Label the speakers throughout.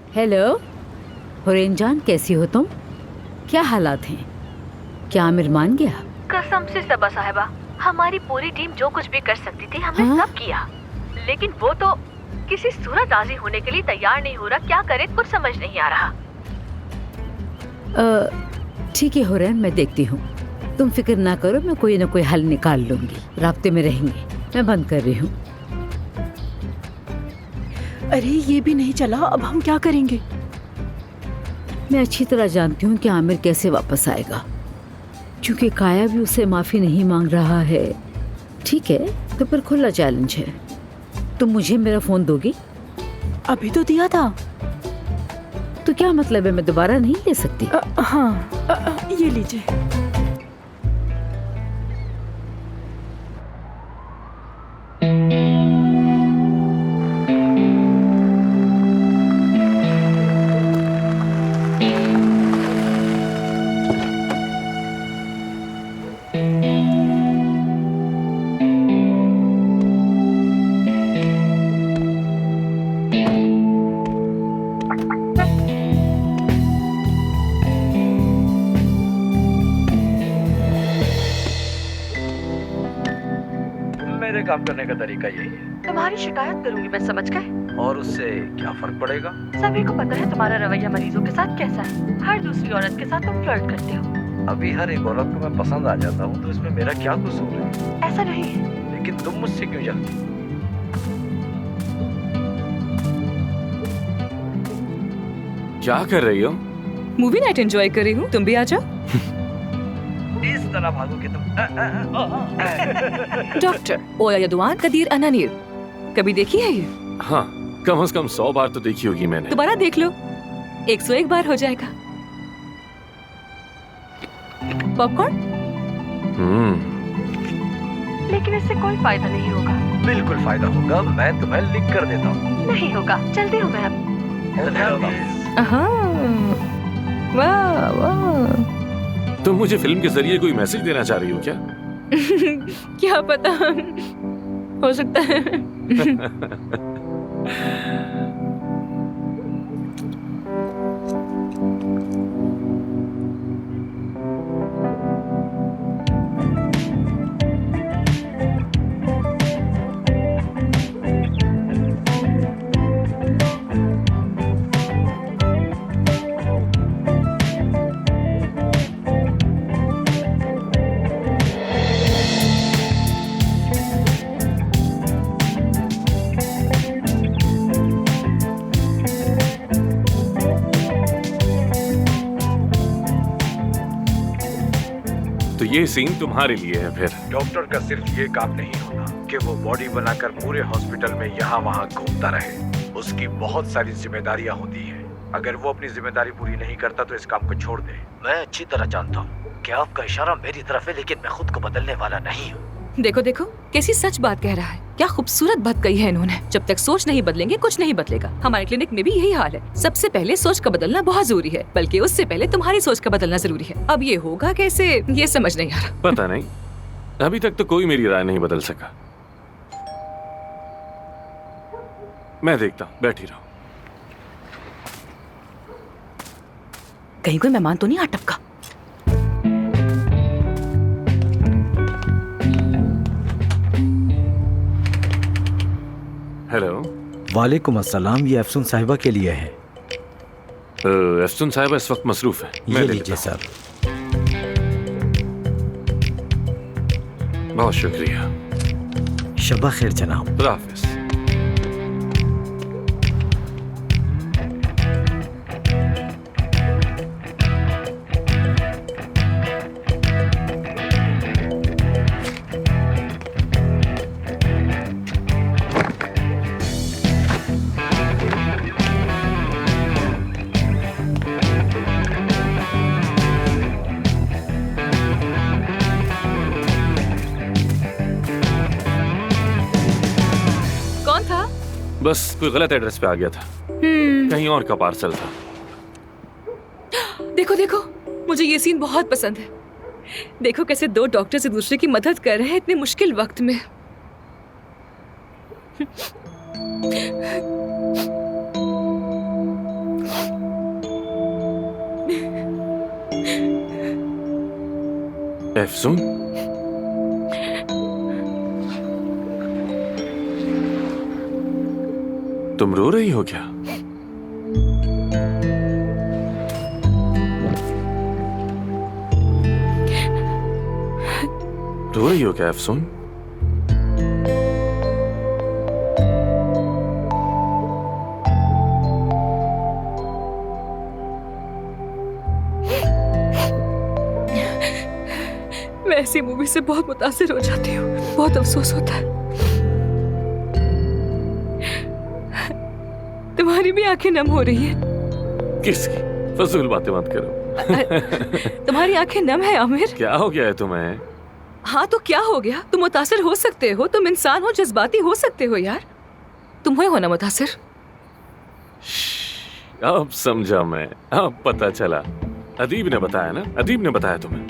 Speaker 1: Hello Hurain जान, कैसी हो तुम? क्या हालात हैं? क्या आमिर मान गया?
Speaker 2: कसम से सबा साहिबा, हमारी पूरी टीम जो कुछ भी कर सकती थी हमने सब किया, लेकिन वो तो किसी सूरत राजी होने के लिए तैयार नहीं हो रहा। क्या करे कुछ समझ नहीं आ रहा।
Speaker 1: ठीक है हुरैन, मैं देखती हूँ। तुम फिक्र ना करो, मैं कोई ना कोई हल निकाल लूंगी। राब्ते में रहेंगे। मैं बंद कर रही हूँ।
Speaker 3: अरे ये भी नहीं चला, अब हम क्या करेंगे?
Speaker 1: मैं अच्छी तरह जानती हूँ कि आमिर कैसे वापस आएगा, क्योंकि काया भी उससे माफी नहीं मांग रहा है। ठीक है, तो फिर खुला चैलेंज है। तुम मुझे मेरा फोन दोगी?
Speaker 3: अभी तो दिया था।
Speaker 1: तो क्या मतलब है, मैं दोबारा नहीं ले सकती?
Speaker 3: हाँ, ये लीजिए।
Speaker 4: मेरे काम करने का तरीका यही है।
Speaker 2: तुम्हारी शिकायत करूंगी मैं, समझ गए?
Speaker 4: और उससे क्या फर्क पड़ेगा?
Speaker 2: सभी को पता है तुम्हारा रवैया मरीजों के साथ कैसा है। हर दूसरी औरत के साथ तुम फ्लर्ट करते हो।
Speaker 4: अभी हर एक औरत को मैं पसंद आ जाता हूँ, तो इसमें मेरा क्या कसूर है?
Speaker 2: ऐसा नहीं है।
Speaker 4: लेकिन तुम मुझसे क्यों जलती?
Speaker 5: क्या कर रही हो?
Speaker 6: मूवी नाइट एंजॉय कर रही हूँ, तुम भी आ जाओ।
Speaker 4: इस तरह भागोगे तुम।
Speaker 6: डॉक्टर ओया यदुआन कदीर अनानीर, कभी देखी है ये?
Speaker 5: हाँ, कम से कम 100 बार तो देखी होगी मैंने।
Speaker 6: दोबारा देख लो, 101 बार हो जाएगा। पॉपकॉर्न?
Speaker 2: लेकिन इससे कोई फायदा नहीं होगा।
Speaker 4: बिल्कुल फायदा होगा, मैं तुम्हें लिख कर देता हूँ।
Speaker 2: नहीं होगा, चलती हूँ मैं अब।
Speaker 6: हाँ, वाह वाह।
Speaker 5: तुम मुझे फिल्म के जरिए कोई मैसेज देना चाह रही हो क्या?
Speaker 6: क्या पता, हो सकता है।
Speaker 5: तो ये सीन तुम्हारे लिए है फिर?
Speaker 4: डॉक्टर का सिर्फ ये काम नहीं होता कि वो बॉडी बनाकर पूरे हॉस्पिटल में यहाँ वहाँ घूमता रहे। उसकी बहुत सारी जिम्मेदारियाँ होती हैं। अगर वो अपनी जिम्मेदारी पूरी नहीं करता तो इस काम को छोड़ दे। मैं अच्छी तरह जानता हूँ कि आपका इशारा मेरी तरफ है, लेकिन मैं खुद को बदलने वाला नहीं हूँ।
Speaker 6: देखो देखो, कैसी सच बात कह रहा है। क्या खूबसूरत बात कही है इन्होंने। जब तक सोच नहीं बदलेंगे कुछ नहीं बदलेगा। हमारे क्लिनिक में भी यही हाल है। सबसे पहले सोच का बदलना बहुत जरूरी है, बल्कि उससे पहले तुम्हारी सोच का बदलना जरूरी है। अब ये होगा कैसे, ये समझ नहीं आ रहा।
Speaker 5: पता नहीं, अभी तक तो कोई मेरी राय नहीं बदल सका। मैं देखता हूँ, बैठी रहो।
Speaker 6: कहीं कोई मेहमान तो नहीं आ टपका?
Speaker 5: हेलो।
Speaker 7: वालेकुम अस्सलाम, ये अफसून साहिबा के लिए है।
Speaker 5: अफसून साहिबा इस वक्त मसरूफ है।
Speaker 7: ये लीजिए सर।
Speaker 5: बहुत शुक्रिया।
Speaker 7: शबा खैर जनाब।
Speaker 5: खुदा हाफिज। बस कोई गलत एड्रेस पे आ गया था। कहीं और का पार्सल था।
Speaker 6: देखो देखो, मुझे ये सीन बहुत पसंद है। देखो कैसे दो डॉक्टर्स एक दूसरे की मदद कर रहे हैं इतने मुश्किल वक्त में।
Speaker 5: अफसून, तुम रो रही हो क्या? रो रही हो क्या अफसून?
Speaker 6: मैं ऐसी मूवी से बहुत मुतासिर हो जाती हूँ, बहुत अफसोस होता है। तुम्हारी भी आंखें नम हो रही हैं।
Speaker 5: किसकी? फजूल बातें मत करो।
Speaker 6: तुम्हारी आंखें नम है आमिर।
Speaker 5: क्या हो गया है तुम्हें?
Speaker 6: हाँ तो क्या हो गया? तुम मुतासिर हो सकते हो, तुम इंसान हो, जज्बाती हो सकते हो यार। तुम हुए हो ना मुतासिर?
Speaker 5: अब समझा मैं, अब पता चला। अदीब ने बताया ना, अदीब ने बताया तुम्हें।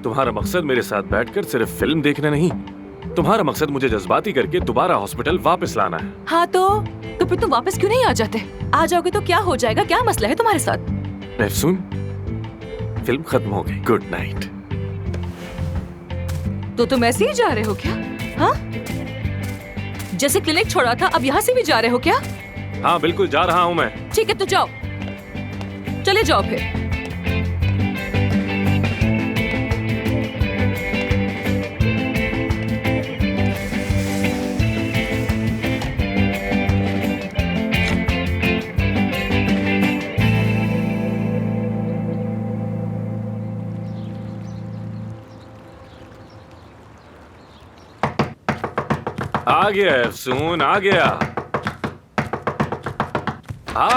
Speaker 5: तुम्हारा मकसद मेरे साथ बैठकर सिर्फ फिल्म देखना नहीं, तुम्हारा मकसद मुझे जज्बाती करके दोबारा हॉस्पिटल वापस लाना है।
Speaker 6: हाँ तो फिर तुम वापस क्यों नहीं आ जाते? आ जाओगे तो क्या हो जाएगा? क्या मसला है तुम्हारे साथ?
Speaker 5: अफसून, फिल्म खत्म हो गई, गुड नाइट।
Speaker 6: तो तुम ऐसे ही जा रहे हो क्या? हाँ, जैसे क्लिनिक छोड़ा था अब यहाँ से भी जा रहे हो क्या?
Speaker 5: हाँ बिल्कुल जा रहा हूँ मैं।
Speaker 6: ठीक है तो जाओ, चले जाओ फिर।
Speaker 5: आ गया अफसून, आ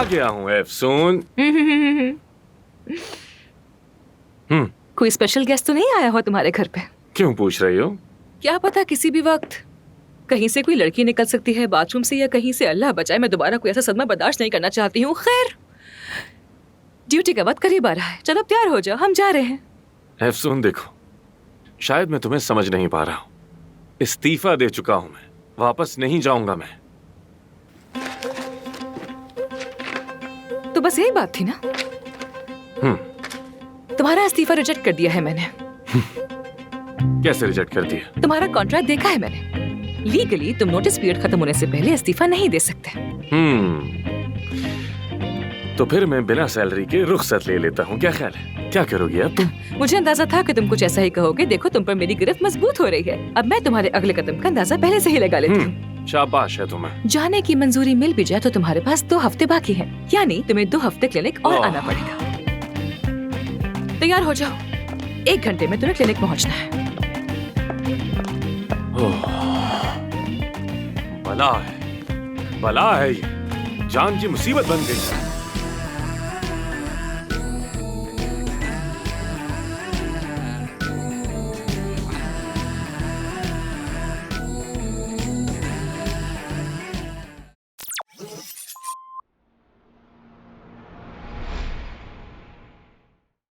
Speaker 5: गया हूँ अफसून।
Speaker 6: कोई स्पेशल गेस्ट तो नहीं आया हो तुम्हारे घर पे?
Speaker 5: क्यों पूछ रही हो?
Speaker 6: क्या पता किसी भी वक्त कहीं से कोई लड़की निकल सकती है, बाथरूम से या कहीं से। अल्लाह बचाए, मैं दोबारा कोई ऐसा सदमा बर्दाश्त नहीं करना चाहती हूँ। खैर, ड्यूटी का वक्त करीब आ रहा है, चलो अब तैयार हो जाओ, हम जा रहे हैं।
Speaker 5: अफसून देखो, शायद मैं तुम्हें समझ नहीं पा रहा हूँ। इस्तीफा दे चुका हूँ मैं, वापस नहीं जाऊंगा मैं।
Speaker 6: तो बस यही बात थी ना? तुम्हारा इस्तीफा रिजेक्ट कर दिया है मैंने।
Speaker 5: कैसे रिजेक्ट कर दिया?
Speaker 6: तुम्हारा कॉन्ट्रैक्ट देखा है मैंने। लीगली तुम नोटिस पीरियड खत्म होने से पहले इस्तीफा नहीं दे सकते।
Speaker 5: तो फिर मैं बिना सैलरी के रुखसत ले लेता हूँ, क्या ख्याल है? क्या करोगी अब तुम?
Speaker 6: मुझे अंदाजा था कि तुम कुछ ऐसा ही कहोगे। देखो तुम पर मेरी गिरफ्त मजबूत हो रही है। अब मैं तुम्हारे अगले कदम का अंदाजा पहले से ही लगा लेती हूँ।
Speaker 5: शाबाश है तुम्हें।
Speaker 6: जाने की मंजूरी मिल भी जाए तो तुम्हारे पास 2 हफ्ते बाकी हैं, यानी तुम्हें 2 हफ्ते क्लिनिक और आना पड़ेगा। तैयार हो जाओ, 1 घंटे में तुम्हें क्लिनिक पहुँचना है।
Speaker 5: बला है ये, जान की मुसीबत बन गई।